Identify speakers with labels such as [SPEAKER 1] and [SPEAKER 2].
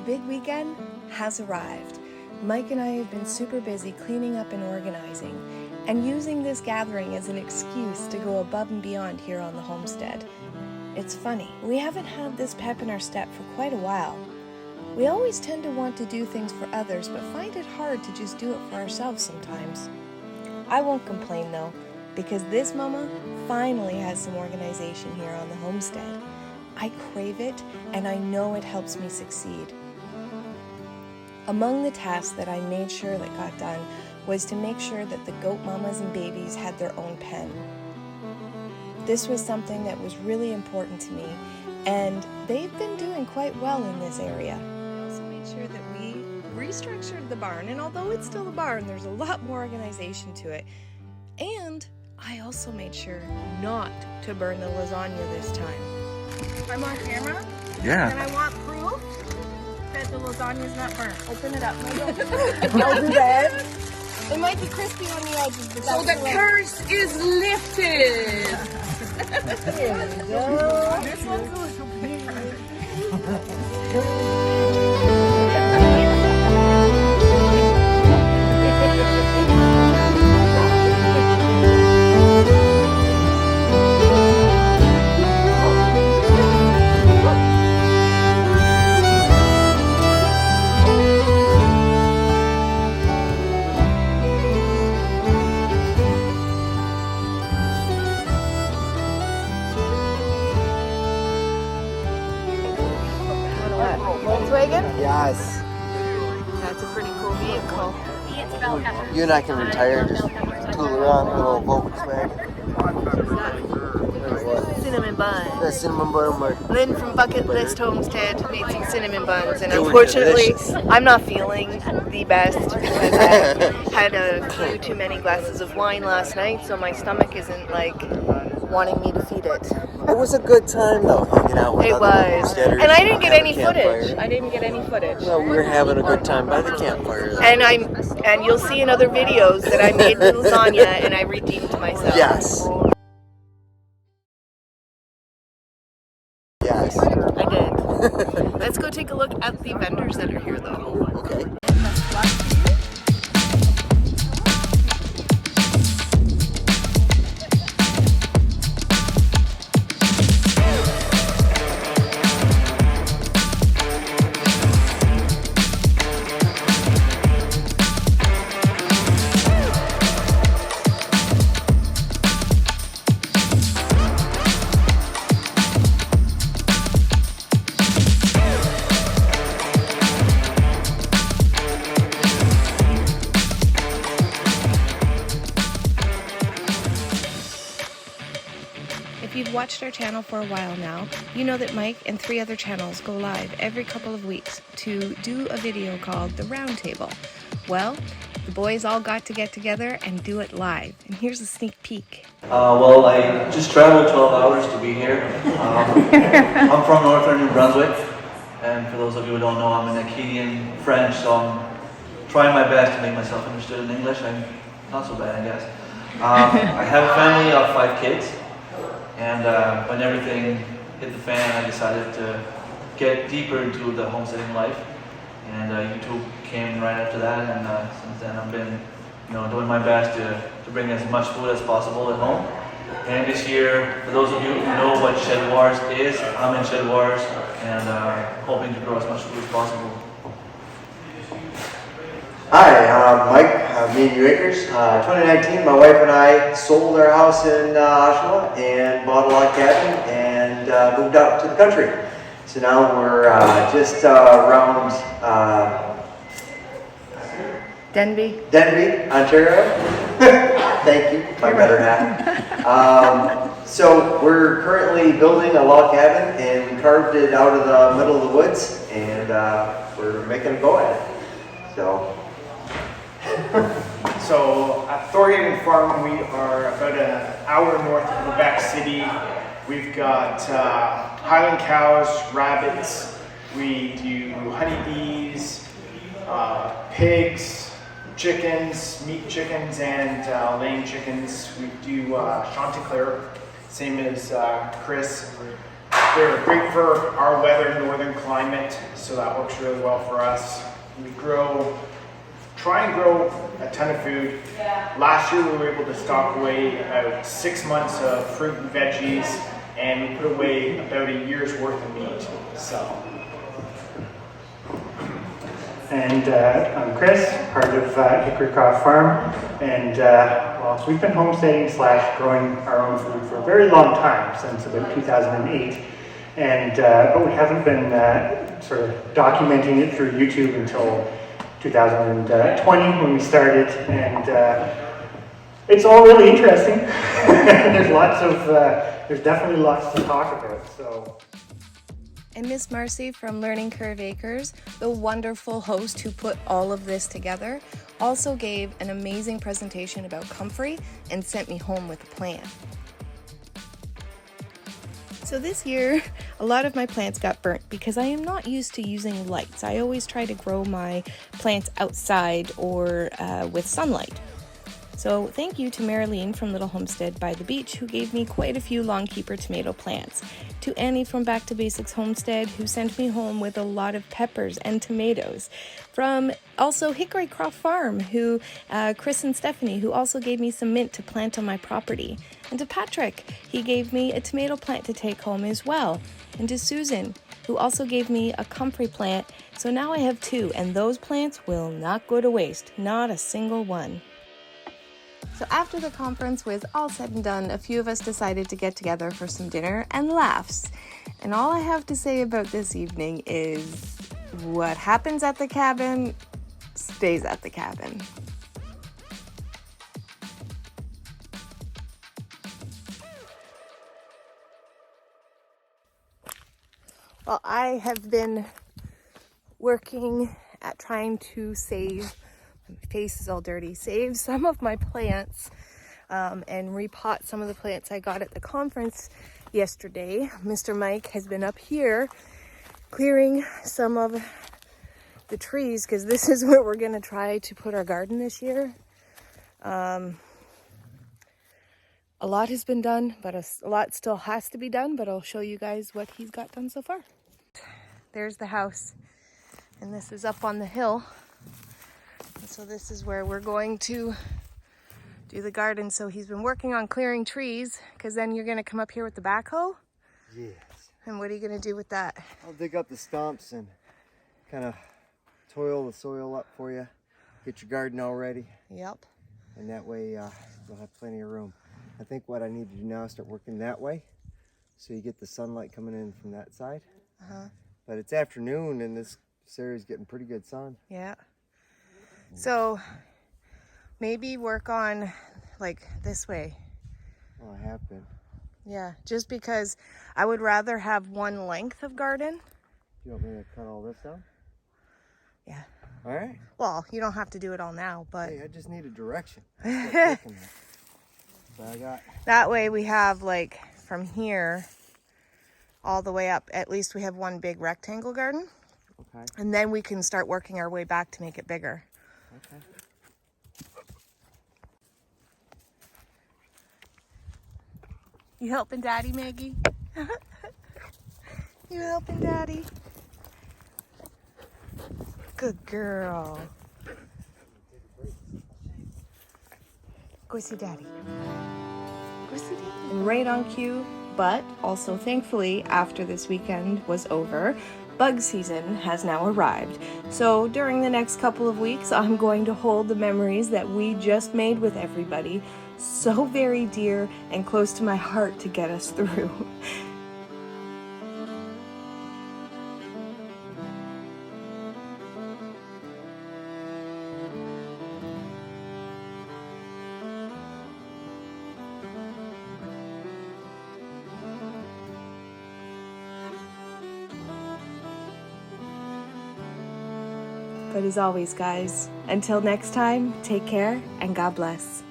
[SPEAKER 1] big weekend has arrived. Mike and I have been super busy cleaning up and organizing, and using this gathering as an excuse to go above and beyond here on the homestead. It's funny, we haven't had this pep in our step for quite a while. We always tend to want to do things for others, but find it hard to just do it for ourselves sometimes. I won't complain though, because this mama finally has some organization here on the homestead. I crave it, and I know it helps me succeed. Among the tasks that I made sure that got done was to make sure that the goat mamas and babies had their own pen. This was something that was really important to me, and they've been doing quite well in this area. I also made sure that we restructured the barn, and although it's still a barn, there's a lot more organization to it. And I also made sure not to burn the lasagna this time. I'm on camera?
[SPEAKER 2] Yeah.
[SPEAKER 1] And I want proof that the lasagna's not burnt. Open it up. I'll do that. It might be crispy on the edges, but
[SPEAKER 3] so the curse is lifted.
[SPEAKER 1] There we go.
[SPEAKER 3] This one's a little bit.
[SPEAKER 1] Volkswagen?
[SPEAKER 2] Yes.
[SPEAKER 1] That's a pretty cool vehicle.
[SPEAKER 2] You and I can retire and just tool around in a little Volkswagen.
[SPEAKER 1] Cinnamon buns.
[SPEAKER 2] That cinnamon bun.
[SPEAKER 1] Lynn from Bucket List Homestead made some cinnamon buns, and
[SPEAKER 2] They were
[SPEAKER 1] unfortunately,
[SPEAKER 2] delicious.
[SPEAKER 1] I'm not feeling the best because I had a few too many glasses of wine last night, so my stomach isn't like wanting me to feed it.
[SPEAKER 2] It was a good time though, hanging out with
[SPEAKER 1] It
[SPEAKER 2] other
[SPEAKER 1] was,
[SPEAKER 2] homesteaders.
[SPEAKER 1] and I didn't get any
[SPEAKER 2] having a campfire.
[SPEAKER 1] footage. I didn't get any footage.
[SPEAKER 2] Well, we were having a good time by the campfire. Though.
[SPEAKER 1] And you'll see in other videos that I made the lasagna and I redeemed myself.
[SPEAKER 2] Yes. Yes.
[SPEAKER 1] I did. Let's go take a look at the vendors that are here though.
[SPEAKER 2] Okay.
[SPEAKER 1] If you've watched our channel for a while now, you know that Mike and 3 other channels go live every couple of weeks to do a video called The Round Table. Well, the boys all got to get together and do it live, and here's a sneak peek.
[SPEAKER 4] Well, I just traveled 12 hours to be here. I'm from northern New Brunswick, and for those of you who don't know, I'm an Acadian French, so I'm trying my best to make myself understood in English. I'm not so bad, I guess. I have a family of 5 kids. And when everything hit the fan, I decided to get deeper into the homesteading life. And YouTube came right after that, and since then I've been, doing my best to bring as much food as possible at home. And this year, for those of you who know what Shed Wars is, I'm in Shed Wars, and hoping to grow as much food as possible.
[SPEAKER 5] Hi, I'm Mike, Me and You Acres. 2019, my wife and I sold our house in Oshawa and bought a log cabin and moved out to the country. So now we're just around
[SPEAKER 1] Denby,
[SPEAKER 5] Ontario. Thank you, my better half. So we're currently building a log cabin, and we carved it out of the middle of the woods, and we're making a go at it.
[SPEAKER 6] So at Thorhaven Farm, we are about an hour north of Quebec City. We've got Highland cows, rabbits, we do honeybees, pigs, chickens, meat chickens, and laying chickens. We do Chanticleer, same as Chris. They're great prefer our weather, northern climate, so that works really well for us. We try and grow a ton of food. Last year we were able to stock away about 6 months of fruit and veggies, and we put away about a year's worth of meat. So.
[SPEAKER 7] And I'm Chris, part of Hickory Croft Farm, and well, so we've been homesteading / growing our own food for a very long time, since about 2008, and but we haven't been sort of documenting it through YouTube until 2020 when we started, and it's all really interesting. There's definitely lots to talk about. So.
[SPEAKER 1] And Miss Marcy from Learning Curve Acres, the wonderful host who put all of this together, also gave an amazing presentation about comfrey and sent me home with a plan. So this year, a lot of my plants got burnt because I am not used to using lights. I always try to grow my plants outside or with sunlight. So thank you to Marileen from Little Homestead by the Beach, who gave me quite a few long keeper tomato plants. To Annie from Back to Basics Homestead, who sent me home with a lot of peppers and tomatoes. From also Hickory Croft Farm, who Chris and Stephanie, who also gave me some mint to plant on my property. And to Patrick, he gave me a tomato plant to take home as well. And to Susan, who also gave me a comfrey plant. So now I have 2, and those plants will not go to waste, not a single one. So after the conference was all said and done, a few of us decided to get together for some dinner and laughs. And all I have to say about this evening is what happens at the cabin stays at the cabin. Well, I have been working at trying to save, my face is all dirty, save some of my plants and repot some of the plants I got at the conference yesterday. Mr. Mike has been up here clearing some of the trees because this is where we're going to try to put our garden this year. A lot has been done, but a lot still has to be done, but I'll show you guys what he's got done so far. There's the house, and this is up on the hill. And so this is where we're going to do the garden. So he's been working on clearing trees, because then you're going to come up here with the backhoe?
[SPEAKER 5] Yes.
[SPEAKER 1] And what are you going to do with that?
[SPEAKER 5] I'll dig up the stumps and kind of toil the soil up for you. Get your garden all ready.
[SPEAKER 1] Yep.
[SPEAKER 5] And that way you'll have plenty of room. I think what I need to do now is start working that way, so you get the sunlight coming in from that side. But it's afternoon and this area's getting pretty good sun.
[SPEAKER 1] Yeah. So maybe work on like this way.
[SPEAKER 5] Well, I have been.
[SPEAKER 1] Yeah, just because I would rather have one length of garden.
[SPEAKER 5] You want me to cut all this down?
[SPEAKER 1] Yeah.
[SPEAKER 5] All right.
[SPEAKER 1] Well, you don't have to do it all now, but
[SPEAKER 5] Hey, I just need a direction. So I got...
[SPEAKER 1] That way we have like from here all the way up, at least we have one big rectangle garden.
[SPEAKER 5] Okay.
[SPEAKER 1] And then we can start working our way back to make it bigger.
[SPEAKER 5] Okay.
[SPEAKER 1] You helping Daddy, Maggie? You helping Daddy? Good girl. Go see Daddy. Go see Daddy. And right on cue, but also thankfully after this weekend was over, bug season has now arrived. So during the next couple of weeks, I'm going to hold the memories that we just made with everybody so very dear and close to my heart to get us through. But as always, guys, until next time, take care and God bless.